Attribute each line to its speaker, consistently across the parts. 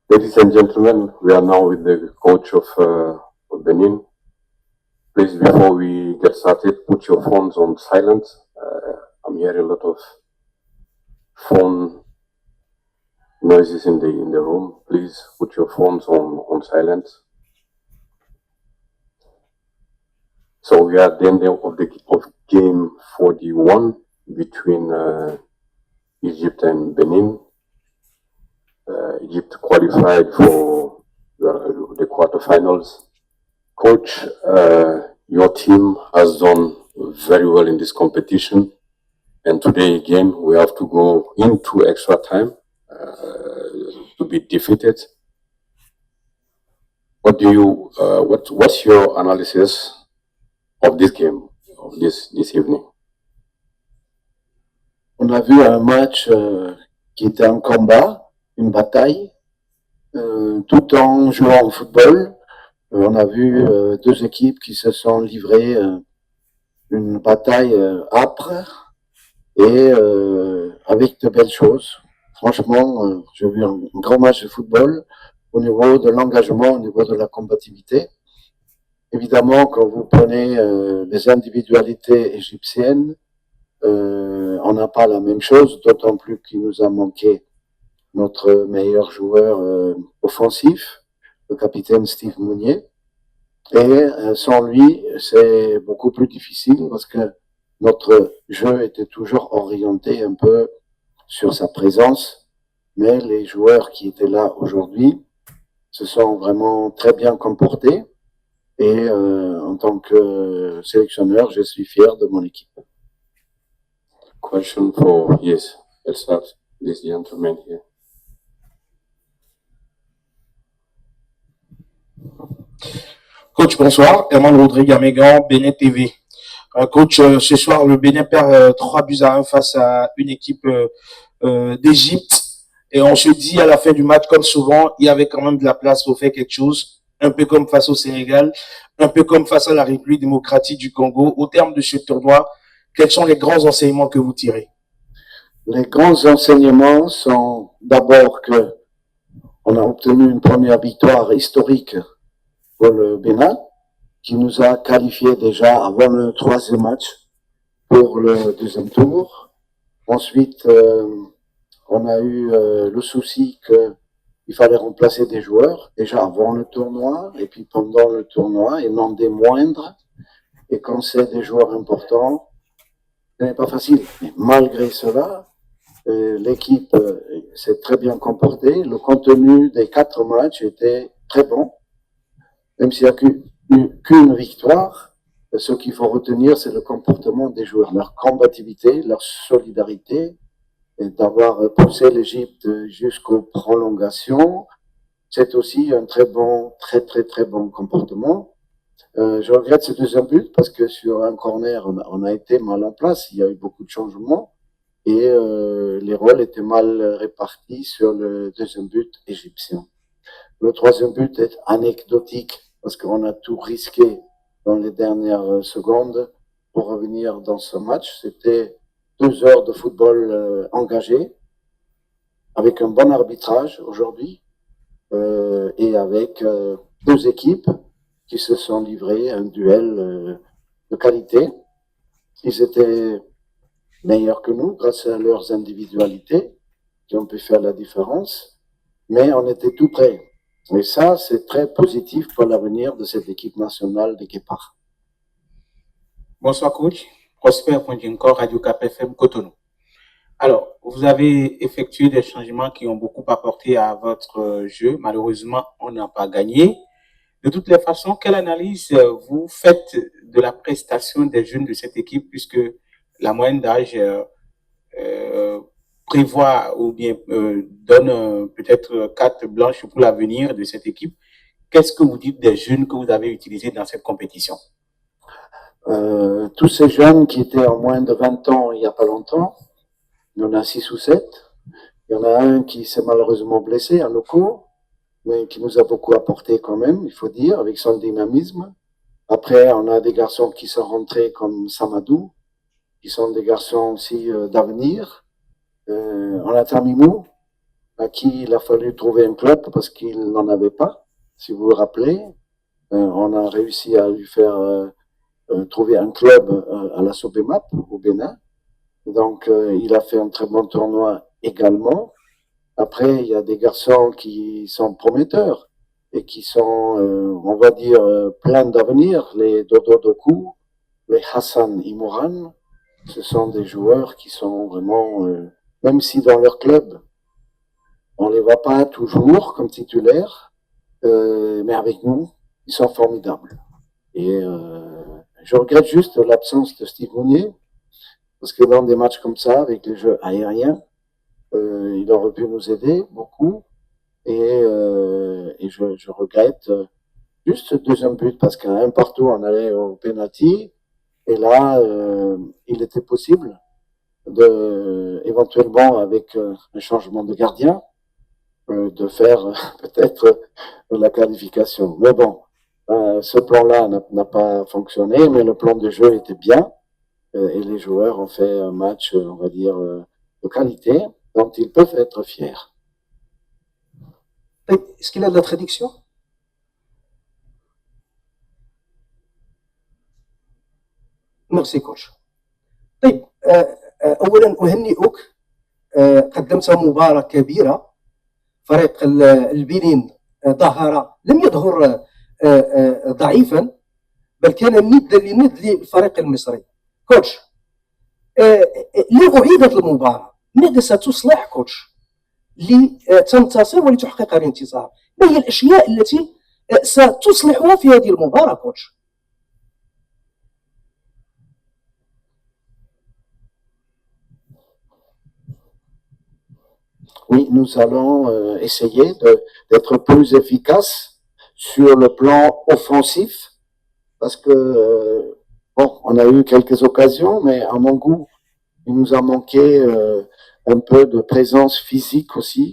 Speaker 1: Ladies and gentlemen, we are now with the coach of Benin. Please, before we get started, put your phones on silent. I'm hearing a lot of phone noises in the room. Please put your phones on silent. So we are at the end of game 41 between Egypt and Benin. Egypt qualified for the quarterfinals. Coach, your team has done very well in this competition, and today again we have to go into extra time to be defeated. What's your analysis of this game, of this evening?
Speaker 2: On a vu un match qui était un combat, une bataille, tout en jouant au football. On a vu deux équipes qui se sont livrées une bataille âpre et avec de belles choses. Franchement, j'ai vu un grand match de football au niveau de l'engagement, au niveau de la combativité. Évidemment, quand vous prenez les individualités égyptiennes, on n'a pas la même chose, d'autant plus qu'il nous a manqué notre meilleur joueur offensif, le capitaine Steve Mounier. Et sans lui, c'est beaucoup plus difficile parce que notre jeu était toujours orienté un peu sur sa présence, mais les joueurs qui étaient là aujourd'hui se sont vraiment très bien comportés et en tant que sélectionneur, je suis fier de mon équipe.
Speaker 1: Question for, yes, let's start this gentleman here.
Speaker 3: Coach, bonsoir. Herman Rodrigue Amégan, Bénin TV. Coach, ce soir, le Bénin perd 3-1 face à une équipe d'Égypte. Et on se dit à la fin du match, comme souvent, il y avait quand même de la place pour faire quelque chose, un peu comme face au Sénégal, un peu comme face à la République démocratique du Congo. Au terme de ce tournoi, quels sont les grands enseignements que vous tirez?
Speaker 2: Les grands enseignements sont d'abord que on a obtenu une première victoire historique pour le Bénin, qui nous a qualifiés déjà avant le troisième match pour le deuxième tour. Ensuite, on a eu le souci qu'il fallait remplacer des joueurs, déjà avant le tournoi, et puis pendant le tournoi, et non des moindres. Et quand c'est des joueurs importants, ce n'est pas facile. Mais malgré cela, l'équipe s'est très bien comportée. Le contenu des 4 matchs était très bon. Même s'il n'y a qu'une victoire, ce qu'il faut retenir, c'est le comportement des joueurs, leur combativité, leur solidarité, et d'avoir poussé l'Égypte jusqu'aux prolongations. C'est aussi un très bon comportement. Je regrette ce deuxième but parce que sur un corner, on a été mal en place. Il y a eu beaucoup de changements et les rôles étaient mal répartis sur le deuxième but égyptien. Le troisième but est anecdotique parce qu'on a tout risqué dans les dernières secondes pour revenir dans ce match. C'était 2 heures de football engagé avec un bon arbitrage aujourd'hui et avec 2 équipes qui se sont livrées un duel de qualité. Ils étaient meilleurs que nous grâce à leurs individualités qui ont pu faire la différence, mais on était tout près. Et ça, c'est très positif pour l'avenir de cette équipe nationale des Guépards.
Speaker 3: Bonsoir coach, Prosper Pondjenko, Radio Cap FM Cotonou. Alors, vous avez effectué des changements qui ont beaucoup apporté à votre jeu. Malheureusement, on n'a pas gagné. De toutes les façons, quelle analyse vous faites de la prestation des jeunes de cette équipe, puisque la moyenne d'âge prévoit ou bien donne peut-être carte blanche pour l'avenir de cette équipe? Qu'est-ce que vous dites des jeunes que vous avez utilisés dans cette compétition?
Speaker 2: Tous ces jeunes qui étaient en moins de 20 ans il n'y a pas longtemps, il y en a 6 ou 7. Il y en a un qui s'est malheureusement blessé à Loco, mais qui nous a beaucoup apporté quand même, il faut dire, avec son dynamisme. Après, on a des garçons qui sont rentrés comme Samadou, qui sont des garçons aussi d'avenir. On a Tamimou, à qui il a fallu trouver un club parce qu'il n'en avait pas. Si vous vous rappelez, on a réussi à lui faire trouver un club à la Sobemap au Bénin. Donc, il a fait un très bon tournoi également. Après, il y a des garçons qui sont prometteurs et qui sont, on va dire, pleins d'avenir. Les Dodo Doku, les Hassan Imouran, ce sont des joueurs qui sont vraiment, même si dans leur club, on les voit pas toujours comme titulaires, mais avec nous, ils sont formidables. Et je regrette juste l'absence de Steve Mounier, parce que dans des matchs comme ça, avec les jeux aériens, il aurait pu nous aider beaucoup. Et je regrette juste ce deuxième but, parce qu'à un partout, on allait au penalty. Et là, il était possible de, éventuellement, avec un changement de gardien, de faire peut-être la qualification. Mais bon, ce plan-là n'a pas fonctionné, mais le plan de jeu était bien et les joueurs ont fait un match, on va dire, de qualité, dont ils peuvent être fiers.
Speaker 4: Est-ce qu'il a de la traduction? ميرسي كوتش. طيب اولا اهنئك، قدمت مباراه كبيره. فريق البنين ظهر، لم يظهر ضعيفا، بل كان ند لند للفريق المصري. كوتش، لأعيدت المباراه، ماذا ستصلح كوتش لتنتصر ولتحقق الانتصار؟ ما هي الاشياء التي ستصلحها في هذه المباراه كوتش؟
Speaker 2: Oui, nous allons essayer d'être plus efficaces sur le plan offensif, parce que, bon, on a eu quelques occasions, mais à mon goût, il nous a manqué un peu de présence physique aussi,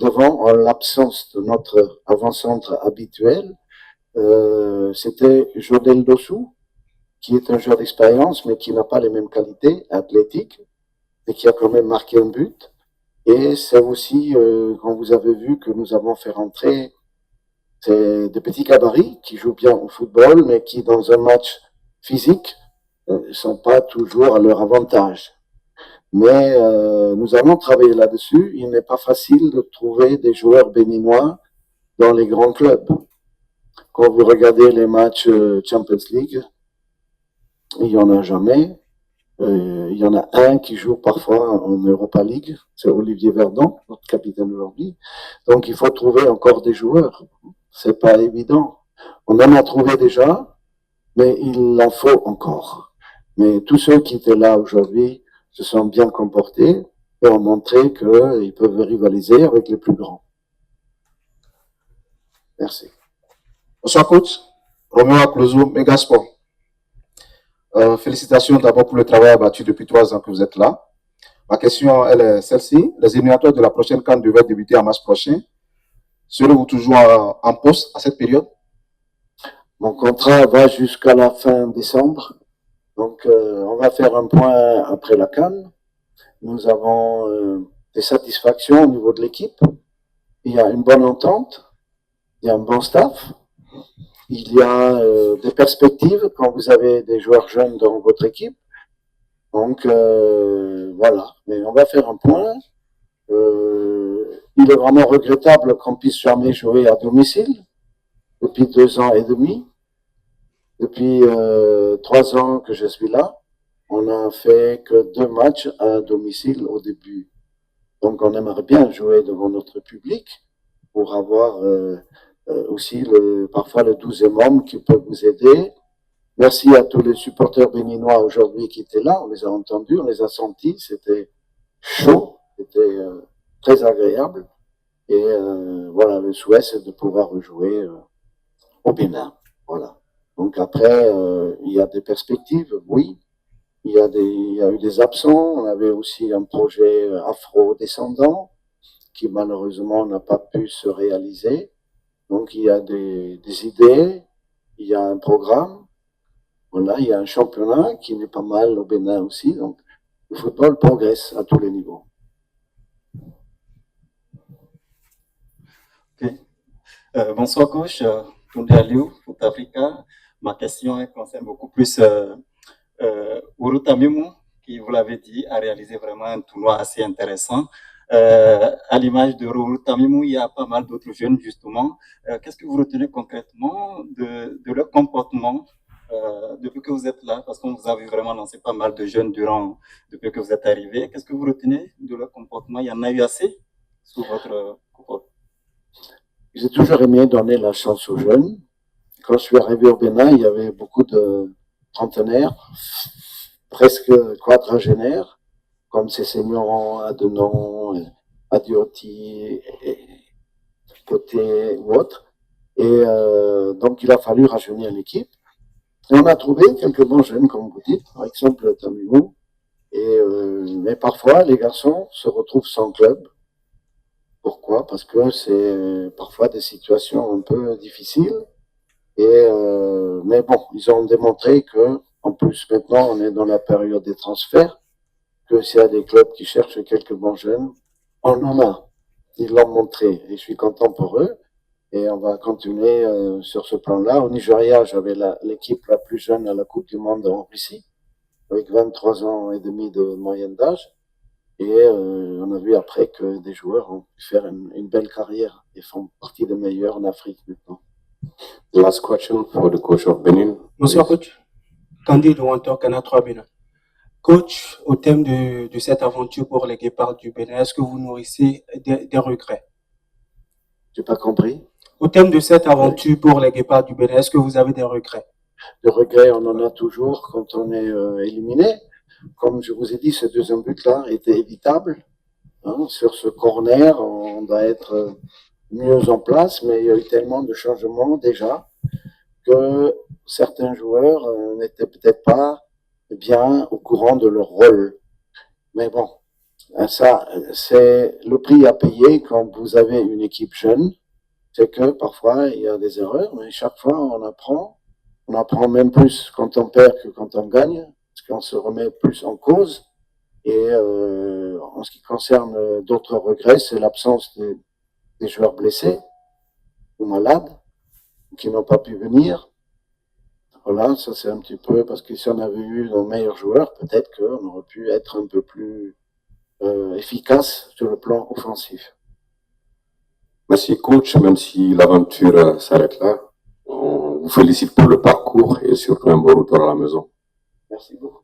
Speaker 2: devant, en l'absence de notre avant-centre habituel. C'était Jodel Dossou, qui est un joueur d'expérience, mais qui n'a pas les mêmes qualités athlétiques, et qui a quand même marqué un but. Et c'est aussi, quand vous avez vu que nous avons fait rentrer des petits gabarits qui jouent bien au football, mais qui, dans un match physique, ne sont pas toujours à leur avantage. Mais nous allons travailler là-dessus. Il n'est pas facile de trouver des joueurs béninois dans les grands clubs. Quand vous regardez les matchs Champions League, il n'y en a jamais. Il y en a un qui joue parfois en Europa League, c'est Olivier Verdon, notre capitaine aujourd'hui. Donc il faut trouver encore des joueurs. C'est pas évident. On en a trouvé déjà, mais il en faut encore. Mais tous ceux qui étaient là aujourd'hui se sont bien comportés et ont montré qu'ils peuvent rivaliser avec les plus grands. Merci.
Speaker 3: Bonsoir coach, Roméo Aklozo, Megasport. Félicitations d'abord pour le travail abattu depuis 3 ans que vous êtes là. Ma question, elle est celle-ci. Les éliminatoires de la prochaine CAN devaient débuter en mars prochain. Serez-vous toujours en poste à cette période?
Speaker 2: Mon contrat va jusqu'à la fin décembre. Donc, on va faire un point après la CAN. Nous avons des satisfactions au niveau de l'équipe. Il y a une bonne entente. Il y a un bon staff. Il y a des perspectives quand vous avez des joueurs jeunes dans votre équipe. Donc, voilà. Mais on va faire un point. Il est vraiment regrettable qu'on puisse jamais jouer à domicile depuis 2 ans et demi. Depuis 3 ans que je suis là, on n'a fait que 2 matchs à domicile au début. Donc, on aimerait bien jouer devant notre public pour avoir aussi parfois le 12e homme qui peut vous aider. Merci à tous les supporters béninois aujourd'hui qui étaient là. On les a entendus, on les a sentis. C'était chaud, c'était très agréable. Et voilà, le souhait, c'est de pouvoir rejouer au Bénin. Voilà. Donc après, il y a des perspectives, oui. Il y a eu des absents. On avait aussi un projet afro-descendant qui malheureusement n'a pas pu se réaliser. Donc il y a des idées, il y a un programme. Voilà, il y a un championnat qui n'est pas mal au Bénin aussi. Donc le football progresse à tous les niveaux.
Speaker 5: Bonsoir coach, Tunde Aliou, Foot Africa. Ma question concerne beaucoup plus Ouro Tamimou, qui, vous l'avez dit, a réalisé vraiment un tournoi assez intéressant. À l'image de Ouro Tamimou, il y a pas mal d'autres jeunes justement. Qu'est-ce que vous retenez concrètement de leur comportement depuis que vous êtes là? Parce qu'on vous a vu vraiment lancer pas mal de jeunes depuis que vous êtes arrivé. Qu'est-ce que vous retenez de leur comportement? Il y en a eu assez sous votre coupole?
Speaker 2: J'ai toujours aimé donner la chance aux jeunes. Quand je suis arrivé au Bénin, il y avait beaucoup de trentenaires, presque quadragénaires, comme Cessignon, Adenon, Adioti, Côté ou autres. Et donc, il a fallu rajeunir l'équipe. Et on a trouvé quelques bons jeunes, comme vous dites, par exemple Tamimou. Mais parfois, les garçons se retrouvent sans club. Pourquoi? Parce que c'est parfois des situations un peu difficiles. Mais bon, ils ont démontré que, en plus, maintenant, on est dans la période des transferts, que s'il y a des clubs qui cherchent quelques bons jeunes, on en a. Ils l'ont montré. Et je suis content pour eux. Et on va continuer sur ce plan-là. Au Nigeria, j'avais l'équipe la plus jeune à la Coupe du Monde en Russie, avec 23 ans et demi de moyenne d'âge. Et on a vu après que des joueurs ont pu faire une belle carrière et font partie des meilleurs en Afrique maintenant.
Speaker 1: The last question for the coach of Benin.
Speaker 3: Bonsoir coach. Candide Wantor, Canal 3 Bénin. Coach, au thème de cette aventure pour les Guépards du Bénin, est-ce que vous nourrissez des regrets?
Speaker 2: J'ai pas compris.
Speaker 3: Au thème de cette aventure pour les Guépards du Bénin, est-ce que vous avez des regrets?
Speaker 2: Des regrets, on en a toujours quand on est éliminé. Comme je vous ai dit, ce deuxième but-là était évitable. Hein, sur ce corner, on doit être mieux en place, mais il y a eu tellement de changements déjà que certains joueurs n'étaient peut-être pas bien au courant de leur rôle. Mais bon, ça, c'est le prix à payer quand vous avez une équipe jeune. C'est que parfois, il y a des erreurs, mais chaque fois, on apprend. On apprend même plus quand on perd que quand on gagne, parce qu'on se remet plus en cause. Et en ce qui concerne d'autres regrets, c'est l'absence des joueurs blessés ou malades qui n'ont pas pu venir. Voilà, ça c'est un petit peu parce que si on avait eu nos meilleurs joueurs, peut-être qu'on aurait pu être un peu plus efficace sur le plan offensif.
Speaker 1: Merci coach, même si l'aventure s'arrête là. On vous félicite pour le parcours et surtout un bon retour à la maison.
Speaker 2: Merci beaucoup.